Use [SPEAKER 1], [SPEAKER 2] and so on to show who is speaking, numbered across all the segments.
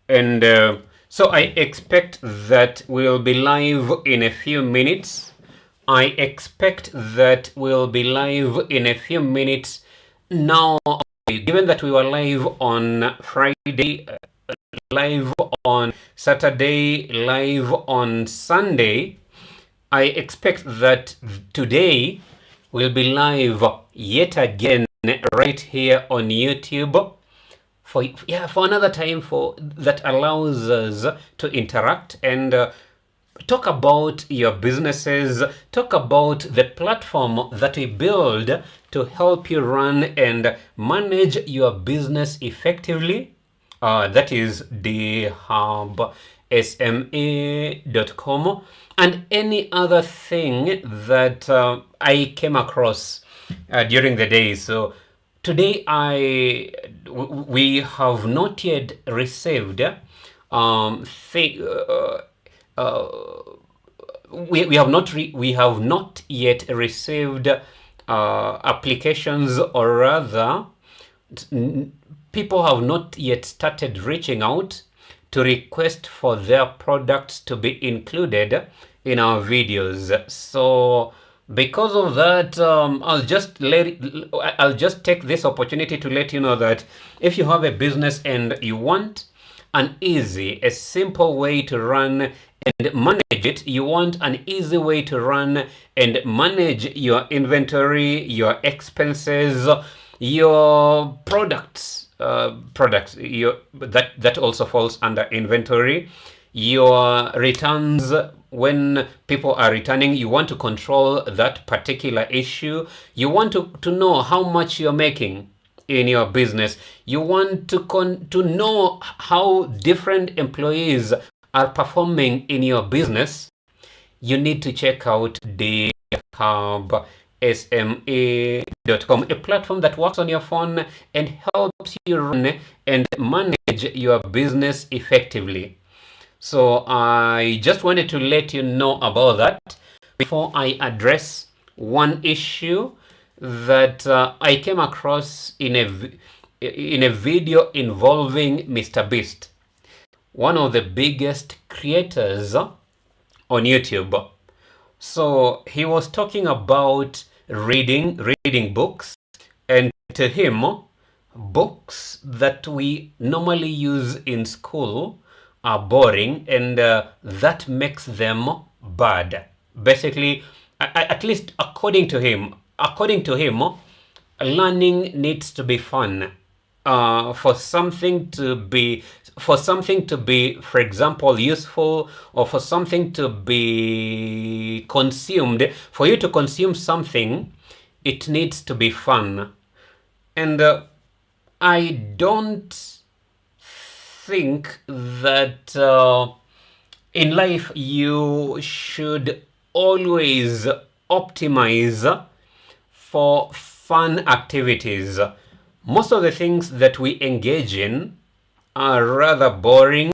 [SPEAKER 1] And so I expect that we'll be live in a few minutes. I expect that we'll be live in a few minutes. Now, given that we were live on Friday, live on Saturday, live on Sunday, I expect that today we'll be live yet again right here on YouTube for another time for that allows us to interact and talk about your businesses, talk about the platform that we build to help you run and manage your business effectively. That is thehubsma.com, and any other thing that I came across during the day. So today we have not yet received we have not yet received applications, or rather people have not yet started reaching out to request for their products to be included in our videos. So because of that, I'll just take this opportunity to let you know that if you have a business and you want an easy, a simple way to run and manage it, you want an easy way to run and manage your inventory, your expenses, your products, that also falls under inventory, your returns. When people are returning, you want to control that particular issue. You want to know how much you're making in your business. You want to know how different employees are performing in your business. You need to check out the hubsma.com, a platform that works on your phone and helps you run and manage your business effectively. So I just wanted to let you know about that before I address one issue that I came across in a video involving Mr. Beast, one of the biggest creators on YouTube. So he was talking about reading books, and to him, books that we normally use in school are boring, and that makes them bad. Basically, at least according to him, learning needs to be fun. For something to be, for example, useful, or for something to be consumed, for you to consume something, it needs to be fun. And I don't think that in life you should always optimize for fun activities. Most of the things that we engage in are rather boring,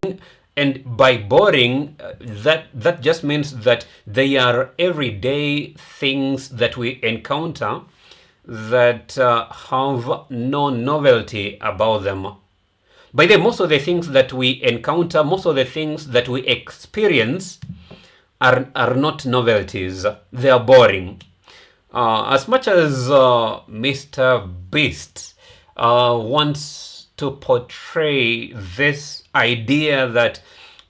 [SPEAKER 1] and by boring, that just means that they are everyday things that we encounter that have no novelty about them. By the way, most of the things that we encounter, most of the things that we experience are not novelties. They are boring. As much as Mr. Beast wants to portray this idea that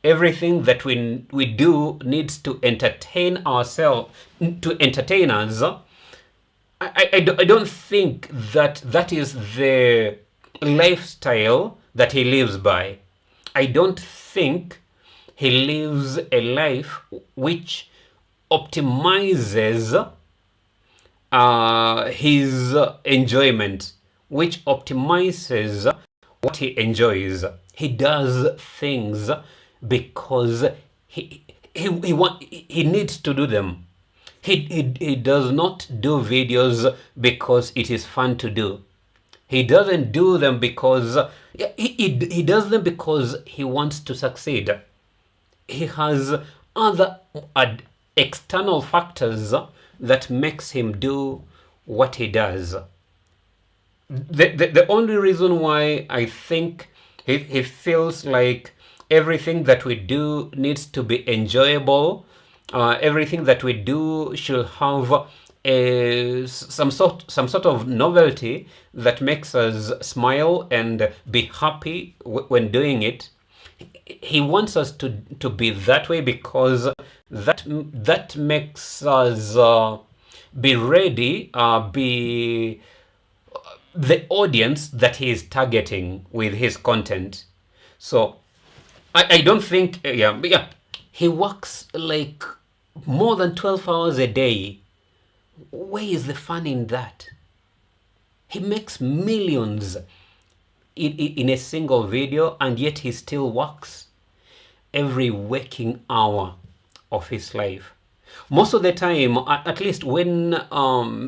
[SPEAKER 1] everything that we do needs to entertain ourselves, to entertain us, I don't think that is the lifestyle that he lives by. I don't think he lives a life which optimizes his enjoyment, which optimizes what he enjoys. He does things because he needs to do them. He does not do videos because it is fun to do. He doesn't do them because he does them because he wants to succeed. He has other external factors that makes him do what he does. The only reason why I think he feels like everything that we do needs to be enjoyable. Everything that we do should have some sort of novelty that makes us smile and be happy when doing it. He wants us to be that way because that makes us be ready, be the audience that he is targeting with his content. So I don't think, yeah, he works like more than 12 hours a day. Where is the fun in that? He makes millions in a single video, and yet he still works every waking hour of his life. Most of the time, at least when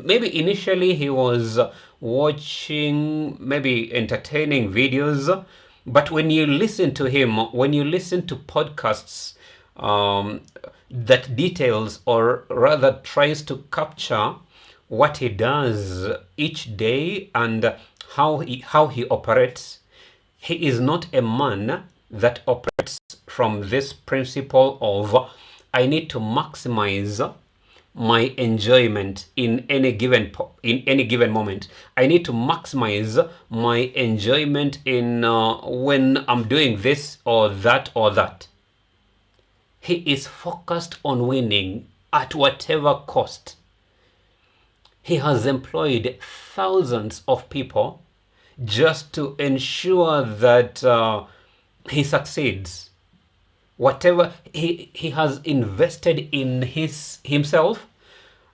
[SPEAKER 1] maybe initially he was watching maybe entertaining videos, but when you listen to him, when you listen to podcasts that details or rather tries to capture what he does each day and how he operates, he is not a man that operates from this principle of I need to maximize my enjoyment in any given moment. I need to maximize my enjoyment in when I'm doing this or that or that. He is focused on winning at whatever cost. He has employed thousands of people just to ensure that he succeeds. Whatever he has invested in himself,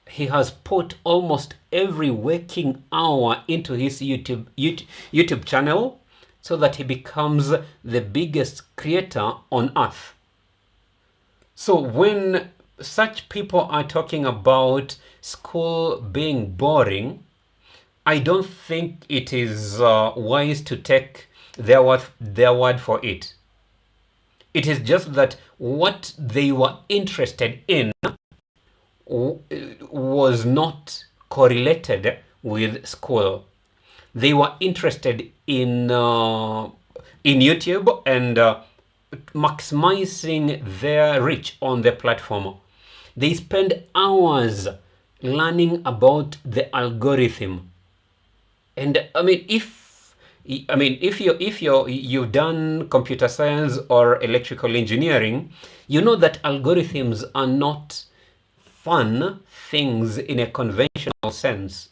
[SPEAKER 1] he has put almost every waking hour into his YouTube channel so that he becomes the biggest creator on earth. So when such people are talking about school being boring, I don't think it is wise to take their word for it. It is just that what they were interested in was not correlated with school. They were interested in YouTube and maximizing their reach on the platform. They spend hours learning about the algorithm. And if you've done computer science or electrical engineering, you know that algorithms are not fun things in a conventional sense.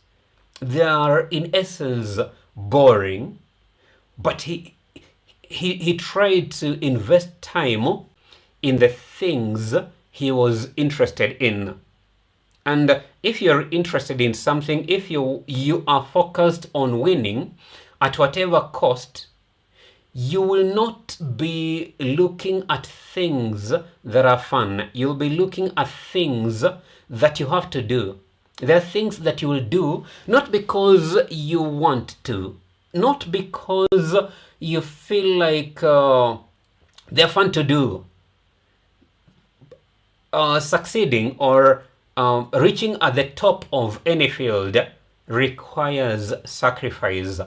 [SPEAKER 1] They are in essence boring, but he tried to invest time in the things he was interested in. And if you're interested in something, if you are focused on winning at whatever cost, you will not be looking at things that are fun. You'll be looking at things that you have to do. There are things that you will do not because you want to, not because you feel like they're fun to do. Succeeding or reaching at the top of any field requires sacrifice.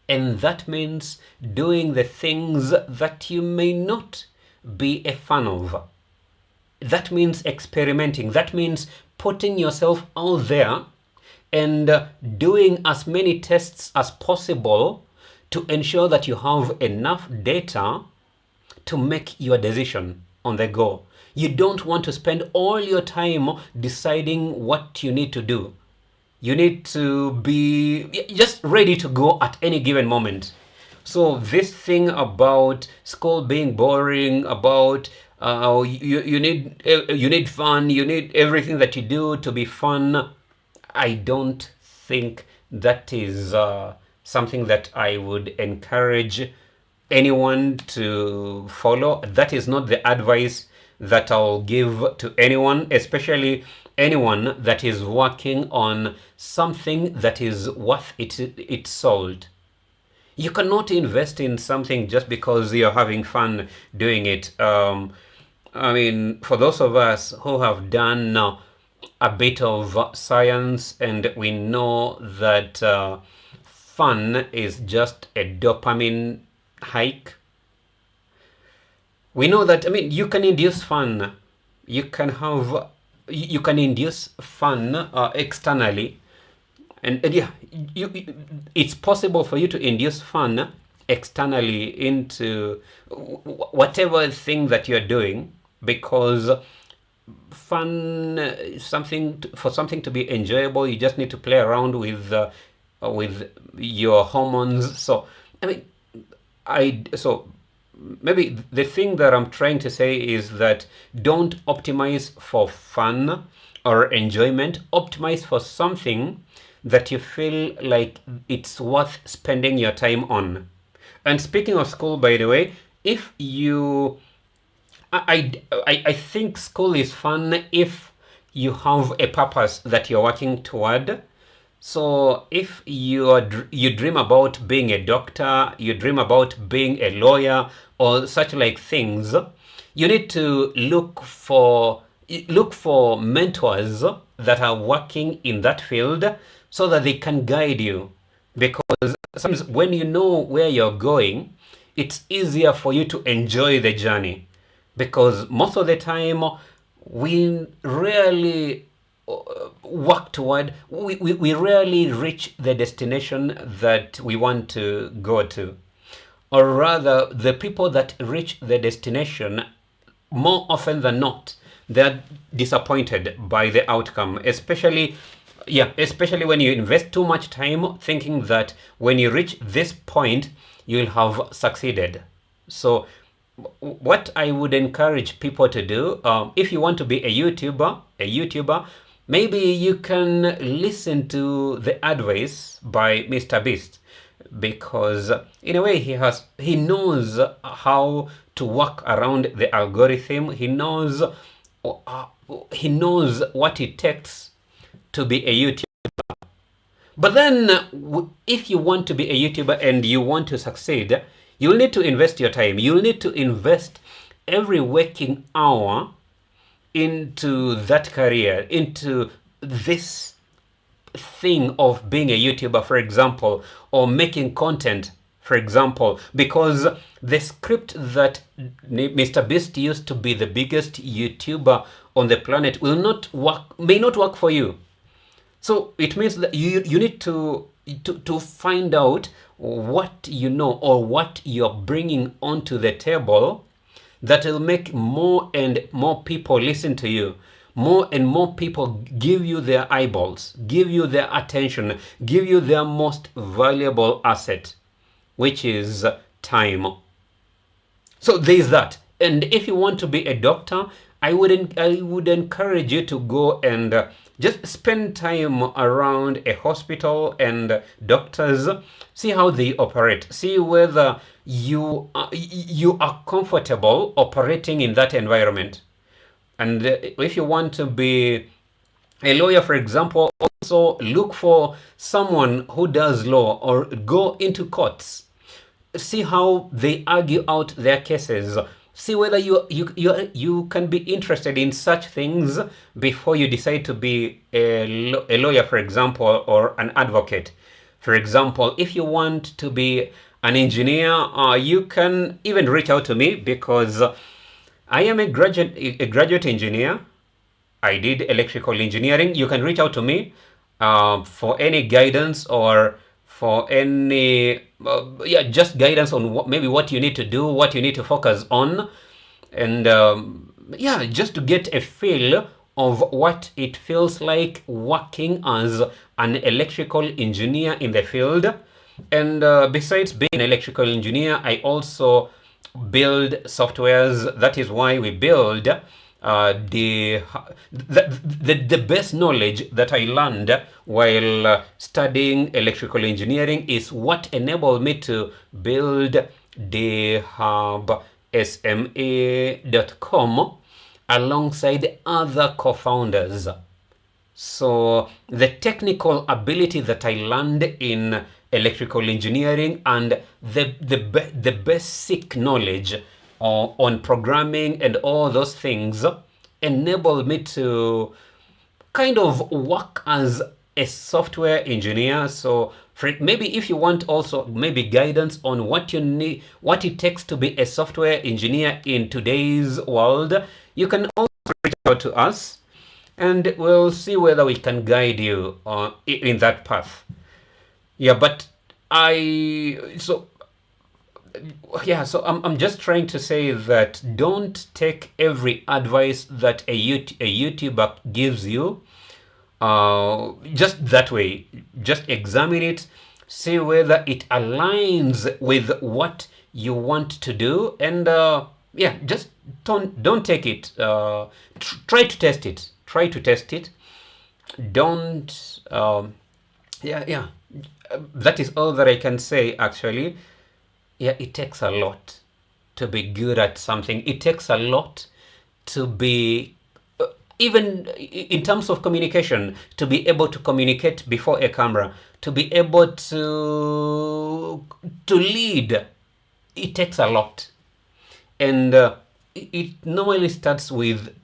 [SPEAKER 1] And that means doing the things that you may not be a fan of. That means experimenting. That means putting yourself out there and doing as many tests as possible to ensure that you have enough data to make your decision on the go. You don't want to spend all your time deciding what you need to do. You need to be just ready to go at any given moment. So this thing about school being boring, about you need fun, you need everything that you do to be fun, I don't think that is something that I would encourage anyone to follow. That is not the advice that I'll give to anyone, especially anyone that is working on something that is worth its salt. You cannot invest in something just because you're having fun doing it. For those of us who have done a bit of science and we know that fun is just a dopamine hike, We know that, I mean, you can induce fun. You can have, you can induce fun externally. And yeah, it's possible for you to induce fun externally into whatever thing that you're doing, because fun, for something to be enjoyable, you just need to play around with your hormones. So I mean, I so maybe the thing that I'm trying to say is that don't optimize for fun or enjoyment. Optimize for something that you feel like it's worth spending your time on. And speaking of school, by the way, if you I think school is fun if you have a purpose that you're working toward. So if you dream about being a doctor, you dream about being a lawyer or such like things, you need to look for mentors that are working in that field so that they can guide you. Because sometimes when you know where you're going, it's easier for you to enjoy the journey. Because most of the time, we rarely we rarely reach the destination that we want to go to. Or rather, the people that reach the destination, more often than not, they're disappointed by the outcome, especially when you invest too much time thinking that when you reach this point you'll have succeeded. So what I would encourage people to do, if you want to be a YouTuber, maybe you can listen to the advice by Mr. Beast, because in a way he knows how to work around the algorithm. He knows what it takes to be a YouTuber. But then, if you want to be a YouTuber and you want to succeed, you'll need to invest your time. You'll need to invest every waking hour into that career, into this thing of being a YouTuber, for example, or making content, for example, because the script that Mr. Beast used to be the biggest YouTuber on the planet may not work for you. So it means that you need to find out what you know or what you're bringing onto the table that will make more and more people listen to you. More and more people give you their eyeballs, give you their attention, give you their most valuable asset, which is time. So there's that. And if you want to be a doctor, I would encourage you to go and just spend time around a hospital and doctors. See how they operate. See whether you are comfortable operating in that environment. And if you want to be a lawyer, for example, also look for someone who does law or go into courts. See how they argue out their cases. See whether you can be interested in such things before you decide to be a lawyer, for example, or an advocate. For example, if you want to be an engineer, you can even reach out to me, because I am a graduate engineer. I did electrical engineering. You can reach out to me for any guidance, or for any just guidance on maybe what you need to do, what you need to focus on, and just to get a feel of what it feels like working as an electrical engineer in the field. And besides being an electrical engineer, I also build softwares. That is why we build the best knowledge that I learned while studying electrical engineering is what enabled me to build thehubsma.com alongside other co-founders. So the technical ability that I learned in electrical engineering and the basic knowledge on programming and all those things enabled me to kind of work as a software engineer. So maybe if you want also maybe guidance on what you need, what it takes to be a software engineer in today's world, you can also reach out to us, and we'll see whether we can guide you in that path. Yeah, but I so yeah, so I'm just trying to say that don't take every advice that a YouTuber gives you just that way. Just examine it, see whether it aligns with what you want to do, and yeah, just don't take it. Try to test it. Try to test it. Don't. Yeah, yeah. That is all that I can say. Actually, yeah, it takes a lot to be good at something. It takes a lot to be even in terms of communication, to be able to communicate before a camera, to be able to lead. It takes a lot, and it normally starts with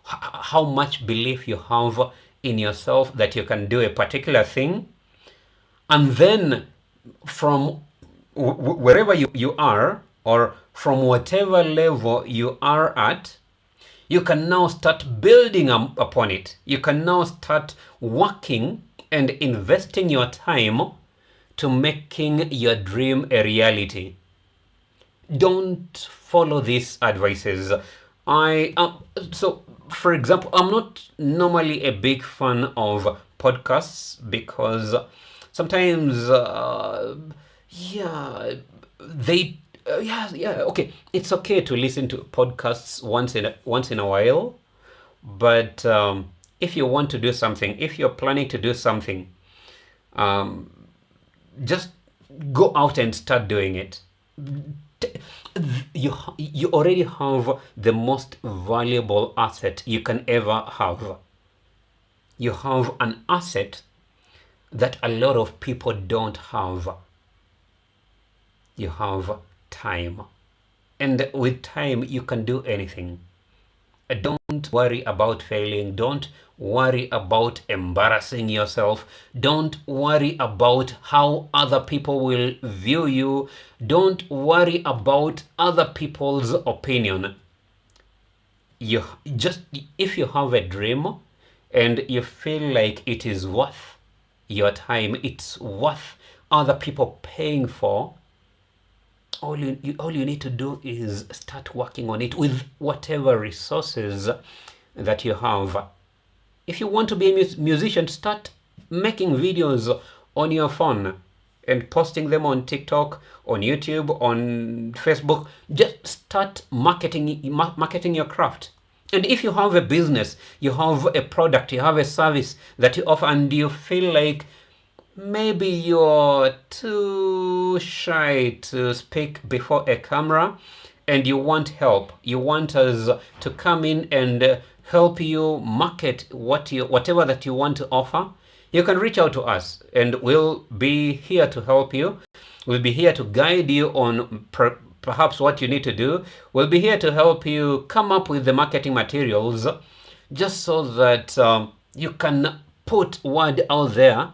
[SPEAKER 1] how much belief you have in yourself that you can do a particular thing, and then from wherever you are, or from whatever level you are at, you can now start building upon it. You can now start working and investing your time to making your dream a reality. Don't follow these advices. I so for example, I'm not normally a big fan of podcasts because sometimes yeah, they yeah, okay, it's okay to listen to podcasts once in a while, but if you want to do something, if you're planning to do something, um, just go out and start doing it. You already have the most valuable asset you can ever have. You have an asset that a lot of people don't have. You have time, and with time you can do anything. Don't worry about failing. Don't worry about embarrassing yourself. Don't worry about how other people will view you. Don't worry about other people's opinion. You just, if you have a dream and you feel like it is worth your time, it's worth other people paying for, all you need to do is start working on it with whatever resources that you have. If you want to be a musician, start making videos on your phone and posting them on TikTok, on YouTube, on Facebook. Just start marketing your craft. And if you have a business, you have a product, you have a service that you offer, and you feel like maybe you're too shy to speak before a camera and you want help, you want us to come in and help you market whatever that you want to offer, you can reach out to us and we'll be here to help you. We'll be here to guide you on perhaps what you need to do. We'll be here to help you come up with the marketing materials just so that you can put word out there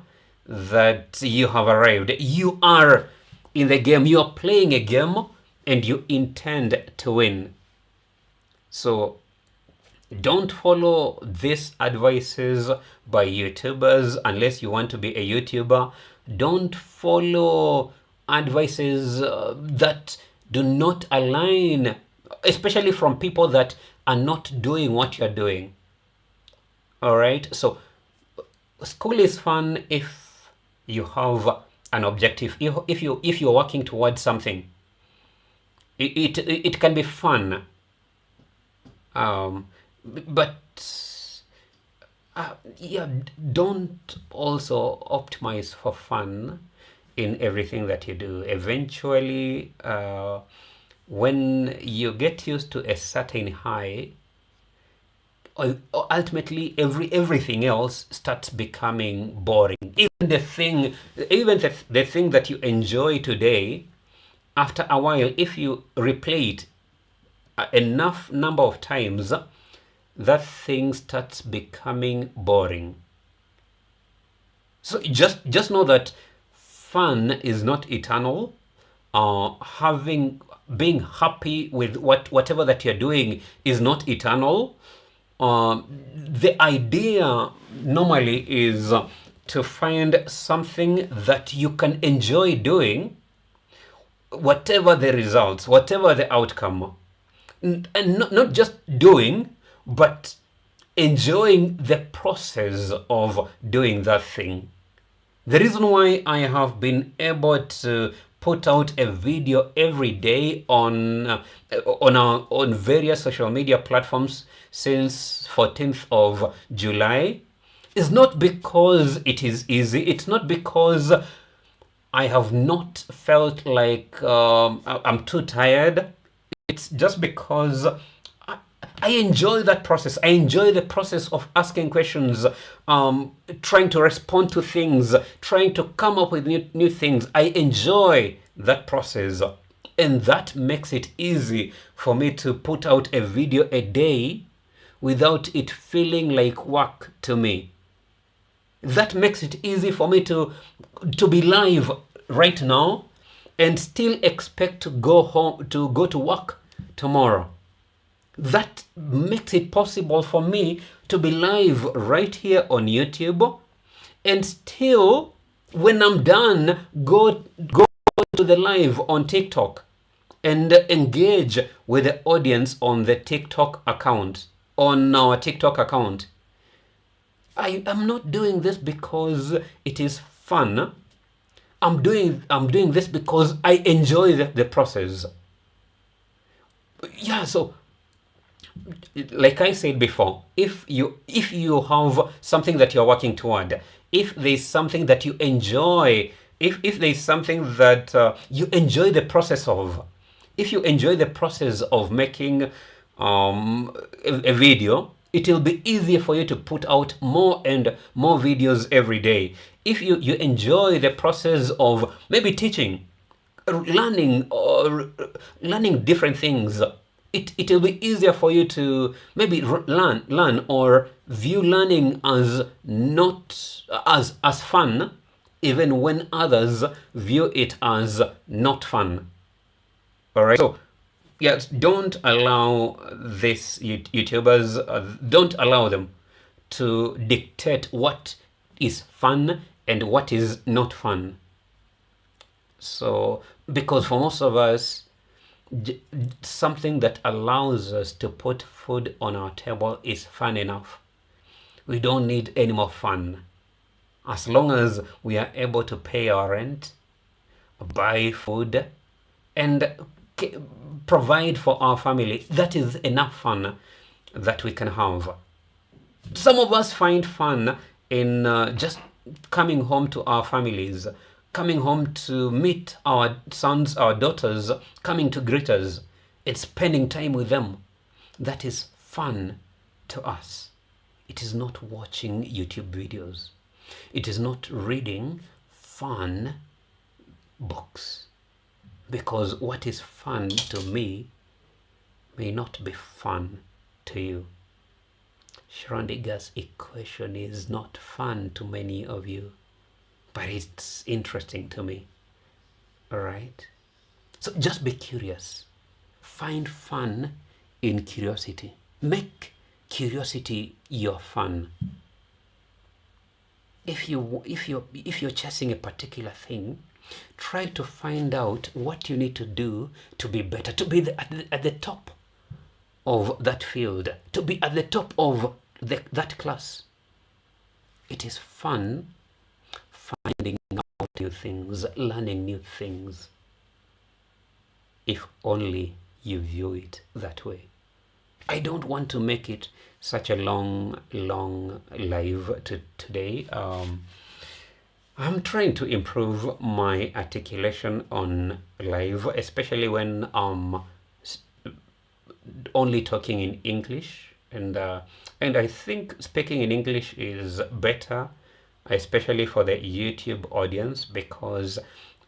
[SPEAKER 1] that you have arrived. You are in the game. You are playing a game and you intend to win. So don't follow these advices by YouTubers unless you want to be a YouTuber. Don't follow advices that do not align, especially from people that are not doing what you're doing. All right. So school is fun if you have an objective. If you're working towards something, it can be fun. But yeah, don't also optimize for fun in everything that you do. Eventually, when you get used to a certain high, ultimately everything else starts becoming boring. Even the thing that you enjoy today, after a while, if you replay it enough number of times, that thing starts becoming boring. So just know that fun is not eternal. Having being happy with whatever that you're doing is not eternal. The idea normally is to find something that you can enjoy doing, whatever the results, whatever the outcome, and not just doing, but enjoying the process of doing that thing. The reason why I have been able to put out a video every day on various social media platforms since 14th of July is not because it is easy. It's not because I have not felt like I'm too tired. It's just because I enjoy that process. I enjoy the process of asking questions, trying to respond to things, trying to come up with new things. I enjoy that process. And that makes it easy for me to put out a video a day without it feeling like work to me. That makes it easy for me to be live right now and still expect to go home, to go to work tomorrow. That makes it possible for me to be live right here on YouTube and still, when I'm done, go to the live on TikTok and engage with the audience on the TikTok account, on our TikTok account. I am not doing this because it is fun. I'm doing this because I enjoy the process. Yeah, so like I said before, if you have something that you're working toward, if there's something that you enjoy, if there's something that you enjoy the process of, if you enjoy the process of making a video, it will be easier for you to put out more and more videos every day. If you enjoy the process of maybe teaching, learning, or learning different things, it will be easier for you to maybe learn or view learning as not as fun, even when others view it as not fun. All right. So yes, don't allow these YouTubers, don't allow them to dictate what is fun and what is not fun. So, because for most of us, something that allows us to put food on our table is fun enough. We don't need any more fun. As long as we are able to pay our rent, buy food, and provide for our family, that is enough fun that we can have. Some of us find fun in just coming home to our families, coming home to meet our sons, our daughters, coming to greet us, and spending time with them. That is fun to us. It is not watching YouTube videos. It is not reading fun books. Because what is fun to me may not be fun to you. Schrödinger's equation is not fun to many of you, but it's interesting to me. All right? So just be curious. Find fun in curiosity. Make curiosity your fun. If you're chasing a particular thing, try to find out what you need to do to be better, to be at the top of that field, to be at the top of that class. It is fun finding out new things, learning new things, if only you view it that way. I don't want to make it such a long live today. I'm trying to improve my articulation on live, especially when I'm only talking in English, and I think speaking in English is better, especially for the YouTube audience, because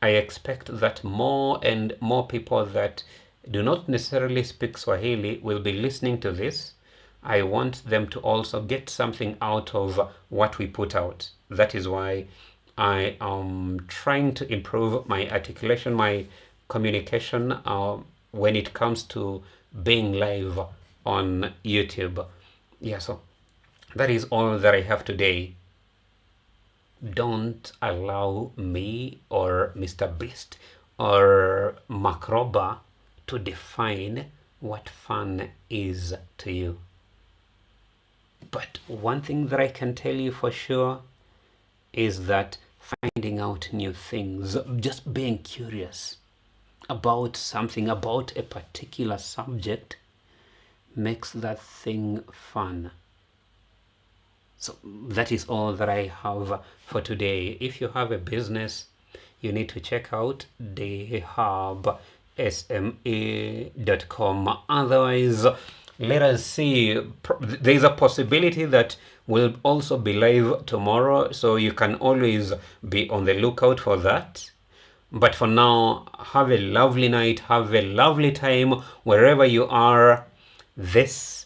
[SPEAKER 1] I expect that more and more people that do not necessarily speak Swahili will be listening to this, I want them to also get something out of what we put out. That is why I am trying to improve my articulation, my communication when it comes to being live on YouTube. Yeah, so that is all that I have today. Don't allow me or Mr. Beast or Macroba to define what fun is to you. But one thing that I can tell you for sure is that finding out new things, just being curious about something, about a particular subject, makes that thing fun. So that is all that I have for today. If you have a business, you need to check out thehubsme.com. Otherwise, let us see. There is a possibility that we'll also be live tomorrow, so you can always be on the lookout for that. But for now, have a lovely night, have a lovely time wherever you are. This